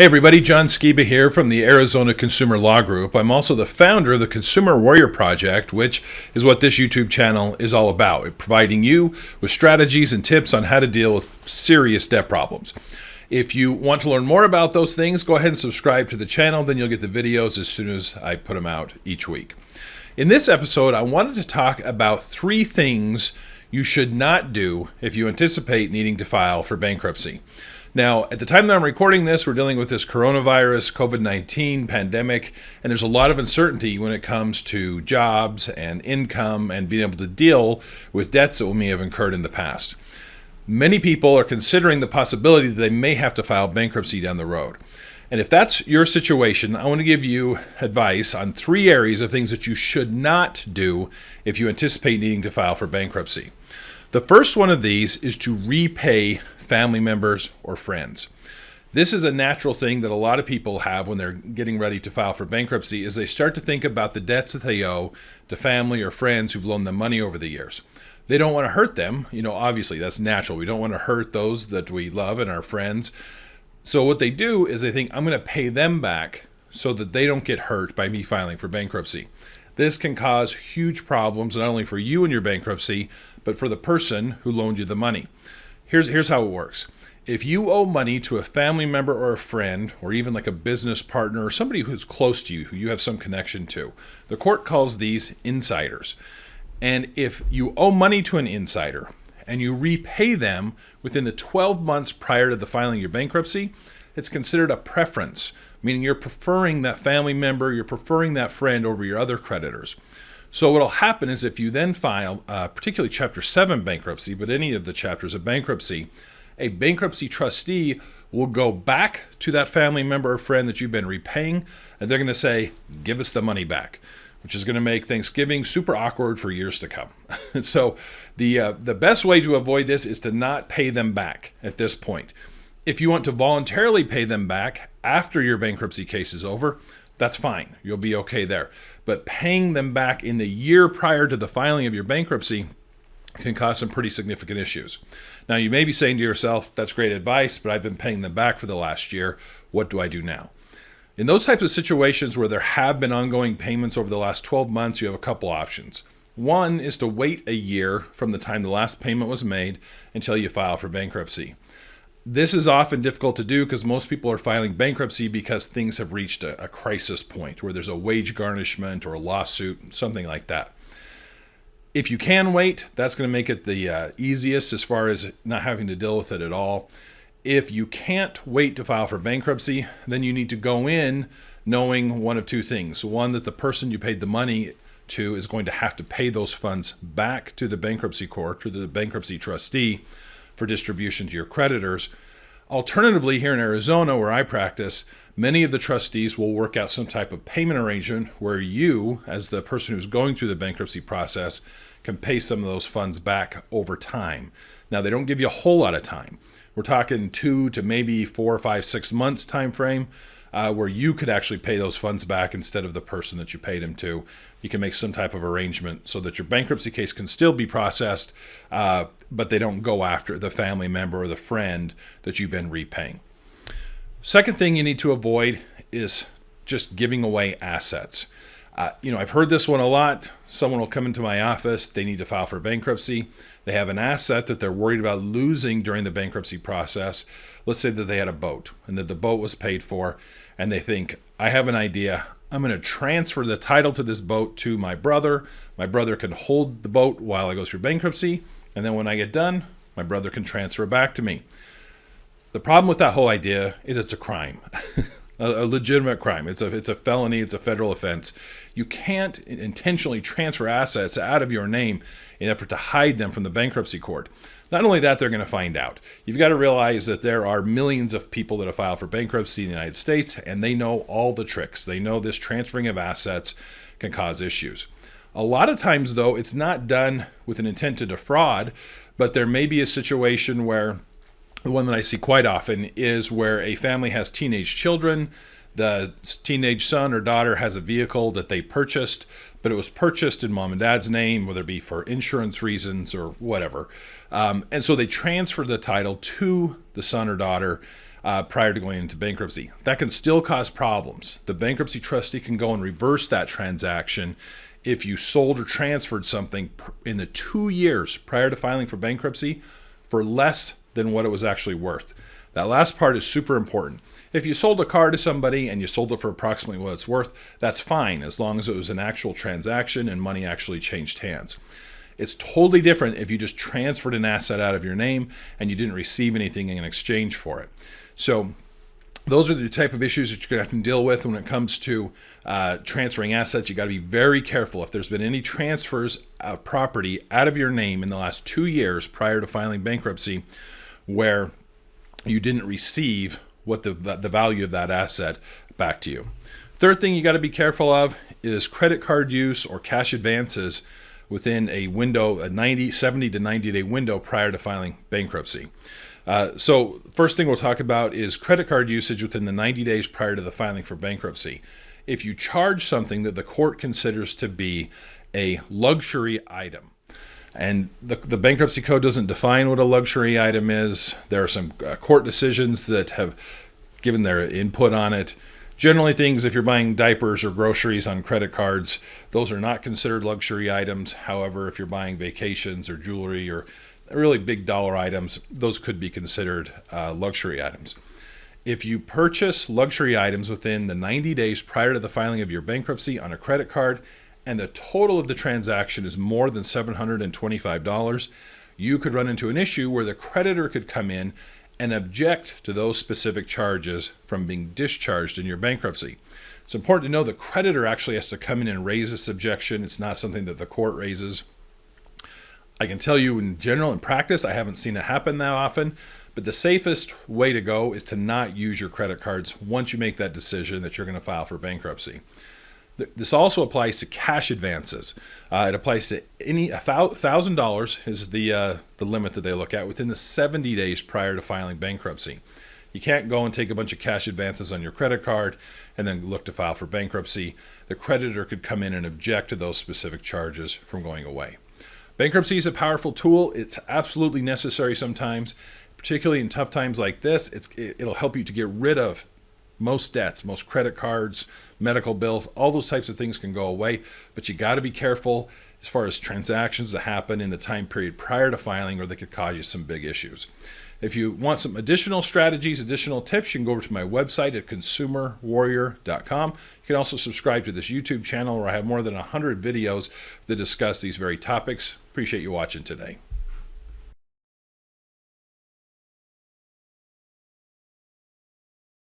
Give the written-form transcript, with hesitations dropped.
Hey everybody, John Skiba here from the Arizona Consumer Law Group. I'm also the founder of the Consumer Warrior Project, which is what this YouTube channel is all about, providing you with strategies and tips on how to deal with serious debt problems. If you want to learn more about those things, go ahead and subscribe to the channel, then you'll get the videos as soon as I put them out each week. In this episode, I wanted to talk about 3 things you should not do if you anticipate needing to file for bankruptcy. Now, at the time that I'm recording this, we're dealing with this coronavirus, COVID-19 pandemic, and there's a lot of uncertainty when it comes to jobs and income and being able to deal with debts that we may have incurred in the past. Many people are considering the possibility that they may have to file bankruptcy down the road. And if that's your situation, I want to give you advice on 3 areas of things that you should not do if you anticipate needing to file for bankruptcy. The first one of these is to repay family members or friends. This is a natural thing that a lot of people have when they're getting ready to file for bankruptcy, is they start to think about the debts that they owe to family or friends who've loaned them money over the years. They don't want to hurt them. Obviously that's natural. We don't want to hurt those that we love and our friends. So what they do is they think, I'm going to pay them back so that they don't get hurt by me filing for bankruptcy. This can cause huge problems, not only for you in your bankruptcy, but for the person who loaned you the money. Here's how it works. If you owe money to a family member or a friend, or even like a business partner or somebody who's close to you, who you have some connection to, the court calls these insiders. And if you owe money to an insider and you repay them within the 12 months prior to the filing of your bankruptcy, it's considered a preference, meaning you're preferring that family member, you're preferring that friend over your other creditors. So what will happen is if you then file, particularly Chapter 7 bankruptcy, but any of the chapters of bankruptcy, a bankruptcy trustee will go back to that family member or friend that you've been repaying, and they're going to say, give us the money back, which is going to make Thanksgiving super awkward for years to come. And so the best way to avoid this is to not pay them back at this point. If you want to voluntarily pay them back after your bankruptcy case is over, that's fine. You'll be okay there. But paying them back in the year prior to the filing of your bankruptcy can cause some pretty significant issues. Now, you may be saying to yourself, that's great advice, but I've been paying them back for the last year. What do I do now? In those types of situations where there have been ongoing payments over the last 12 months, you have a couple options. One is to wait a year from the time the last payment was made until you file for bankruptcy. This is often difficult to do because most people are filing bankruptcy because things have reached a crisis point where there's a wage garnishment or a lawsuit, something like that. If you can wait, that's going to make it the easiest as far as not having to deal with it at all. If you can't wait to file for bankruptcy, then you need to go in knowing one of 2 things. One, that the person you paid the money to is going to have to pay those funds back to the bankruptcy court, to the bankruptcy trustee, for distribution to your creditors. Alternatively, here in Arizona, where I practice, many of the trustees will work out some type of payment arrangement where you, as the person who's going through the bankruptcy process, can pay some of those funds back over time. Now, they don't give you a whole lot of time. We're talking 2 to maybe 4, 5, 6 months time frame, where you could actually pay those funds back instead of the person that you paid them to. You can make some type of arrangement so that your bankruptcy case can still be processed, but they don't go after the family member or the friend that you've been repaying. Second thing you need to avoid is just giving away assets. I've heard this one a lot. Someone will come into my office, they need to file for bankruptcy. They have an asset that they're worried about losing during the bankruptcy process. Let's say that they had a boat and that the boat was paid for, and they think, I have an idea. I'm going to transfer the title to this boat to my brother. My brother can hold the boat while I go through bankruptcy, and then when I get done, my brother can transfer it back to me. The problem with that whole idea is it's a crime. A legitimate crime. It's a felony. It's a federal offense. You can't intentionally transfer assets out of your name in an effort to hide them from the bankruptcy court. Not only that, they're going to find out. You've got to realize that there are millions of people that have filed for bankruptcy in the United States, and they know all the tricks. They know this transferring of assets can cause issues. A lot of times, though, it's not done with an intent to defraud, but there may be a situation where the one that I see quite often is where a family has teenage children. The teenage son or daughter has a vehicle that they purchased, but it was purchased in mom and dad's name, whether it be for insurance reasons or whatever. And so they transfer the title to the son or daughter prior to going into bankruptcy. That can still cause problems. The bankruptcy trustee can go and reverse that transaction if you sold or transferred something in the 2 years prior to filing for bankruptcy for less than what it was actually worth. That last part is super important. If you sold a car to somebody and you sold it for approximately what it's worth, that's fine as long as it was an actual transaction and money actually changed hands. It's totally different if you just transferred an asset out of your name and you didn't receive anything in exchange for it. So those are the type of issues that you're going to have to deal with when it comes to transferring assets. You got to be very careful. If there's been any transfers of property out of your name in the last 2 years prior to filing bankruptcy where you didn't receive what the value of that asset back to you. Third thing you got to be careful of is credit card use or cash advances within a window, a 70 to 90 day window prior to filing bankruptcy. So first thing we'll talk about is credit card usage within the 90 days prior to the filing for bankruptcy. If you charge something that the court considers to be a luxury item, and the bankruptcy code doesn't define what a luxury item is. There are some court decisions that have given their input on it. Generally things, if you're buying diapers or groceries on credit cards, those are not considered luxury items. However, if you're buying vacations or jewelry or really big dollar items, those could be considered luxury items. If you purchase luxury items within the 90 days prior to the filing of your bankruptcy on a credit card, and the total of the transaction is more than $725, you could run into an issue where the creditor could come in and object to those specific charges from being discharged in your bankruptcy. It's important to know the creditor actually has to come in and raise this objection. It's not something that the court raises. I can tell you in general, in practice, I haven't seen it happen that often, but the safest way to go is to not use your credit cards once you make that decision that you're going to file for bankruptcy. This also applies to cash advances. It applies to any $1,000 is the limit that they look at within the 70 days prior to filing bankruptcy. You can't go and take a bunch of cash advances on your credit card and then look to file for bankruptcy. The creditor could come in and object to those specific charges from going away. Bankruptcy is a powerful tool. It's absolutely necessary sometimes, particularly in tough times like this. It'll help you to get rid of most debts, most credit cards, medical bills, all those types of things can go away, but you got to be careful as far as transactions that happen in the time period prior to filing or they could cause you some big issues. If you want some additional strategies, additional tips, you can go over to my website at consumerwarrior.com. You can also subscribe to this YouTube channel where I have more than 100 videos that discuss these very topics. Appreciate you watching today.